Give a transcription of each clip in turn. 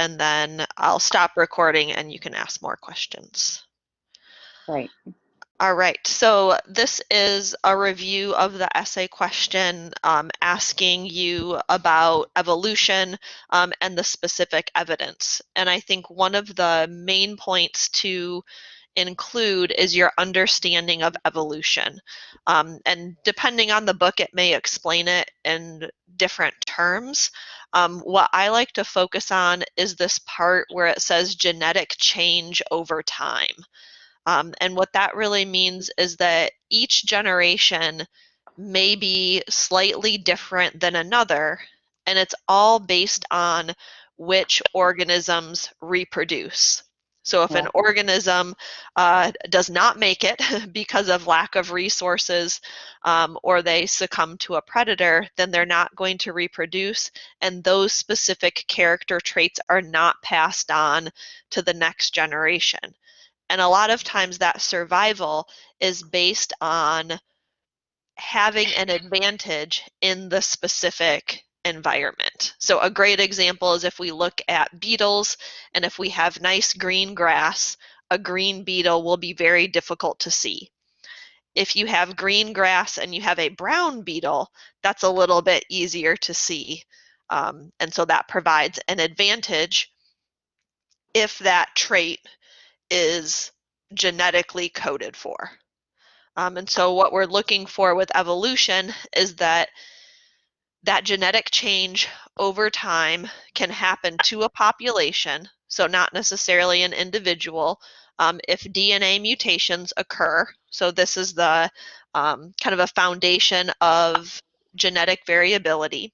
and then I'll stop recording and you can ask more questions. Right. All right, so this is a review of the essay question asking you about evolution and the specific evidence. And I think one of the main points to include is your understanding of evolution. And depending on the book, it may explain it in different terms. What I like to focus on is this part where it says genetic change over time. And what that really means is that each generation may be slightly different than another, and it's all based on which organisms reproduce. So if an Yeah. organism does not make it because of lack of resources or they succumb to a predator, then they're not going to reproduce, and those specific character traits are not passed on to the next generation. And a lot of times that survival is based on having an advantage in the specific environment. So a great example is if we look at beetles, and if we have nice green grass, a green beetle will be very difficult to see. If you have green grass and you have a brown beetle, that's a little bit easier to see. And so that provides an advantage if that trait is genetically coded for. And so what we're looking for with evolution is that genetic change over time can happen to a population, so not necessarily an individual, if DNA mutations occur. So this is the kind of a foundation of genetic variability.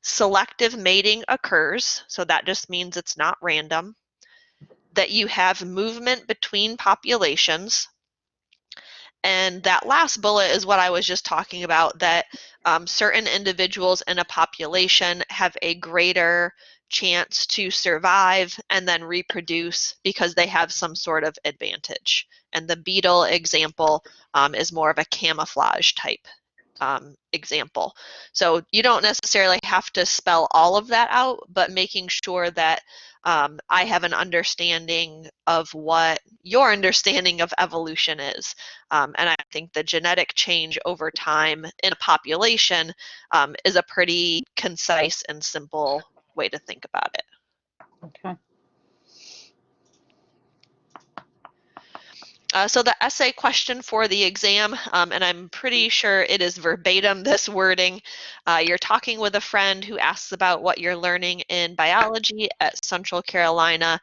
Selective mating occurs, so that just means it's not random. That you have movement between populations, and that last bullet is what I was just talking about, that certain individuals in a population have a greater chance to survive and then reproduce because they have some sort of advantage. And the beetle example is more of a camouflage type example. So you don't necessarily have to spell all of that out, but making sure that I have an understanding of what your understanding of evolution is. And I think the genetic change over time in a population is a pretty concise and simple way to think about it. Okay. So the essay question for the exam, and I'm pretty sure it is verbatim this wording, you're talking with a friend who asks about what you're learning in biology at Central Carolina,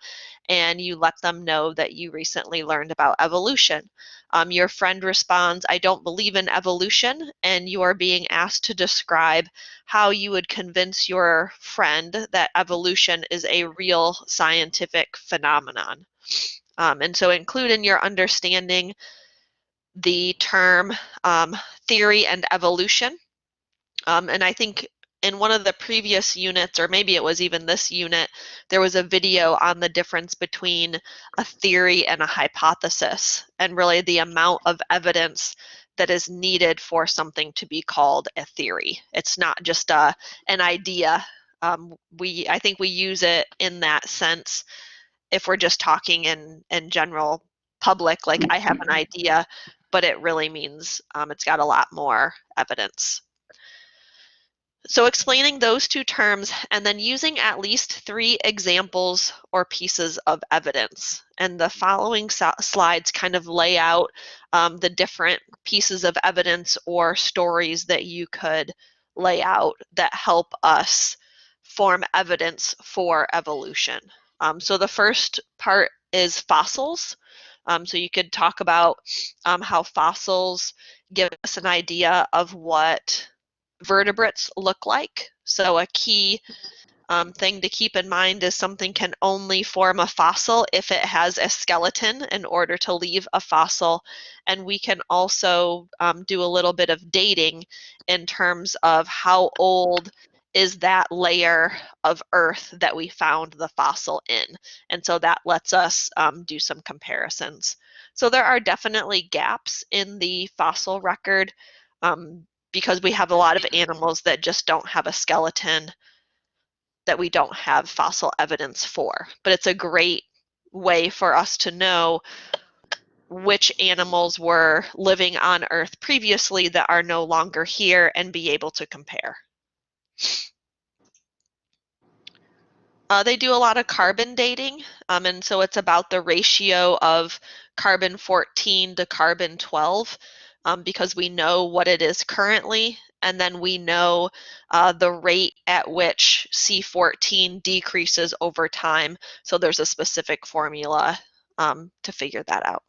and you let them know that you recently learned about evolution. Your friend responds, "I don't believe in evolution," and you are being asked to describe how you would convince your friend that evolution is a real scientific phenomenon. And so include in your understanding the term theory and evolution. And I think in one of the previous units, or maybe it was even this unit, there was a video on the difference between a theory and a hypothesis, and really the amount of evidence that is needed for something to be called a theory. It's not just an idea. I think we use it in that sense if we're just talking in general public, like I have an idea, but it really means it's got a lot more evidence. So explaining those two terms and then using at least 3 examples or pieces of evidence. And the following slides kind of lay out the different pieces of evidence or stories that you could lay out that help us form evidence for evolution. So the first part is fossils. So you could talk about how fossils give us an idea of what vertebrates look like. So a key thing to keep in mind is something can only form a fossil if it has a skeleton in order to leave a fossil. And we can also do a little bit of dating in terms of how old is that layer of earth that we found the fossil in. And so that lets us do some comparisons. So there are definitely gaps in the fossil record because we have a lot of animals that just don't have a skeleton. that we don't have fossil evidence for. But it's a great way for us to know which animals were living on Earth previously that are no longer here and be able to compare. They do a lot of carbon dating, and so it's about the ratio of carbon-14 to carbon-12, because we know what it is currently, and then we know the rate at which C14 decreases over time. So there's a specific formula to figure that out.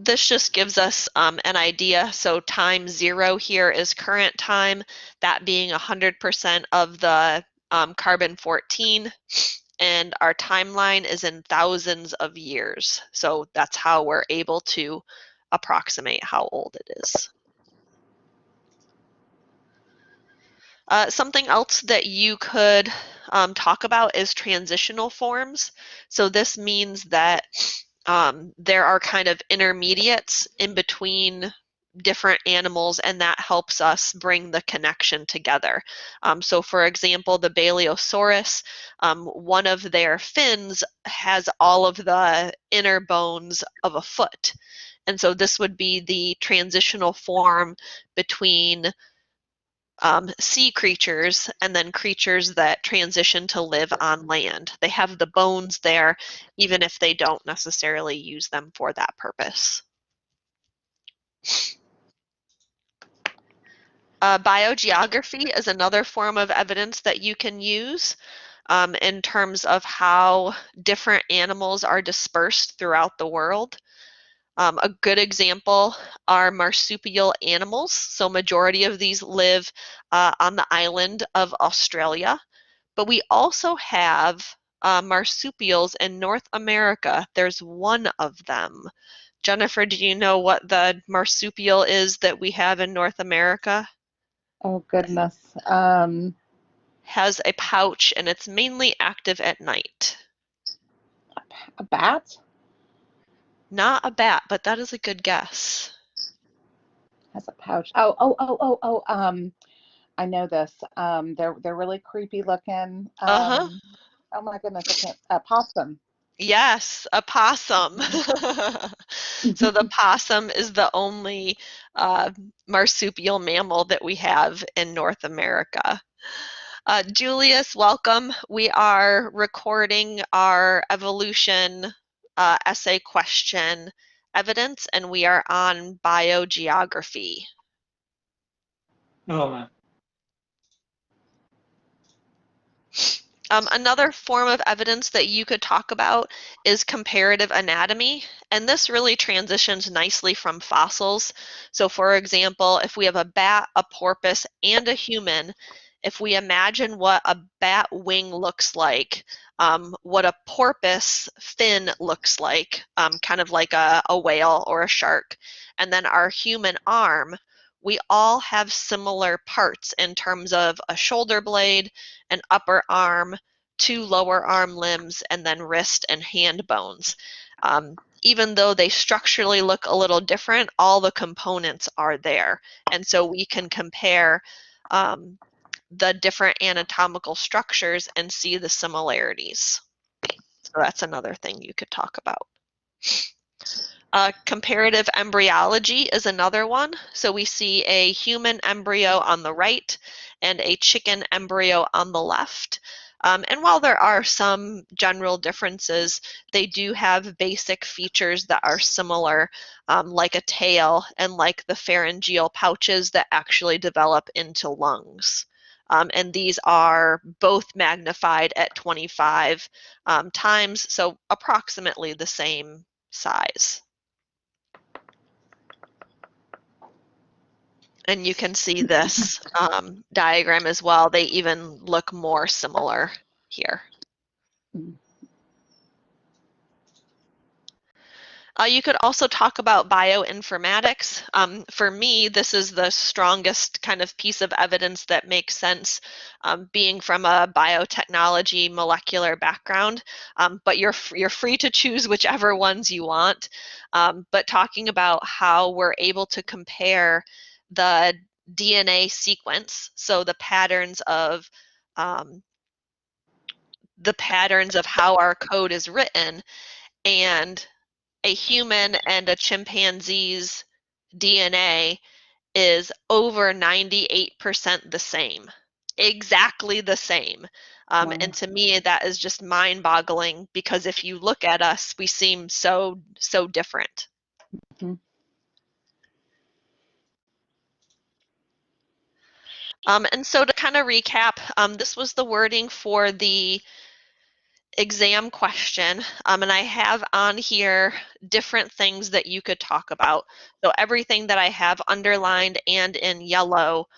This just gives us an idea. So time 0 here is current time, that being 100% of the carbon-14, and our timeline is in thousands of years. So that's how we're able to approximate how old it is. Something else that you could talk about is transitional forms. So this means that there are kind of intermediates in between different animals, and that helps us bring the connection together. So for example, the Baleosaurus, one of their fins has all of the inner bones of a foot. And so this would be the transitional form between sea creatures and then creatures that transition to live on land. They have the bones there, even if they don't necessarily use them for that purpose. Biogeography is another form of evidence that you can use in terms of how different animals are dispersed throughout the world. A good example are marsupial animals. So majority of these live on the island of Australia, but we also have marsupials in North America. There's one of them. Jennifer, do you know what the marsupial is that we have in North America? Oh, goodness. Has a pouch and it's mainly active at night. A bat? Not a bat, but that is a good guess. Has a pouch. I know this. They're really creepy looking. Uh-huh. Oh my goodness, I can't. Possum. Yes, a possum. So the possum is the only marsupial mammal that we have in North America. Julius, welcome. We are recording our evolution essay question evidence, and we are on biogeography. Oh, man. Another form of evidence that you could talk about is comparative anatomy, and this really transitions nicely from fossils. So for example, if we have a bat, a porpoise, and a human, if we imagine what a bat wing looks like, what a porpoise fin looks like, kind of like a whale or a shark, and then our human arm, we all have similar parts in terms of a shoulder blade, an upper arm, 2 lower arm limbs, and then wrist and hand bones. Even though they structurally look a little different, all the components are there. And so we can compare the different anatomical structures and see the similarities. So that's another thing you could talk about. Comparative embryology is another one. So we see a human embryo on the right and a chicken embryo on the left. And while there are some general differences, they do have basic features that are similar, like a tail and like the pharyngeal pouches that actually develop into lungs. And these are both magnified at 25 times, so approximately the same size. And you can see this diagram as well. They even look more similar here. You could also talk about bioinformatics. For me, this is the strongest kind of piece of evidence that makes sense, being from a biotechnology molecular background, but you're free to choose whichever ones you want. But talking about how we're able to compare the DNA sequence, so the patterns of how our code is written, and a human and a chimpanzee's DNA is over 98% the same, exactly the same. Wow. And to me, that is just mind-boggling, because if you look at us, we seem so different. Mhm. And so to kind of recap, this was the wording for the exam question, and I have on here different things that you could talk about. So everything that I have underlined and in yellow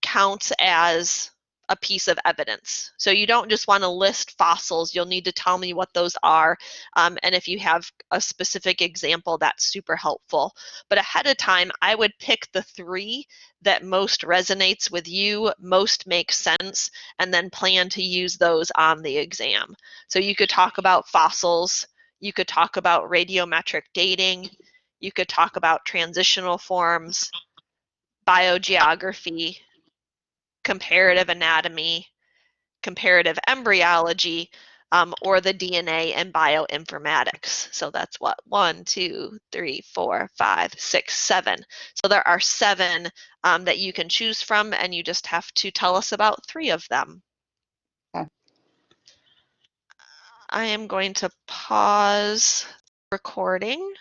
counts as a piece of evidence. So you don't just want to list fossils, you'll need to tell me what those are. And if you have a specific example, that's super helpful. But ahead of time, I would pick the 3 that most resonates with you, most makes sense, and then plan to use those on the exam. So you could talk about fossils, you could talk about radiometric dating, you could talk about transitional forms, biogeography, comparative anatomy, comparative embryology, or the DNA and bioinformatics. So that's what, 1, 2, 3, 4, 5, 6, 7. So there are 7 that you can choose from, and you just have to tell us about 3 of them. Okay. I am going to pause recording.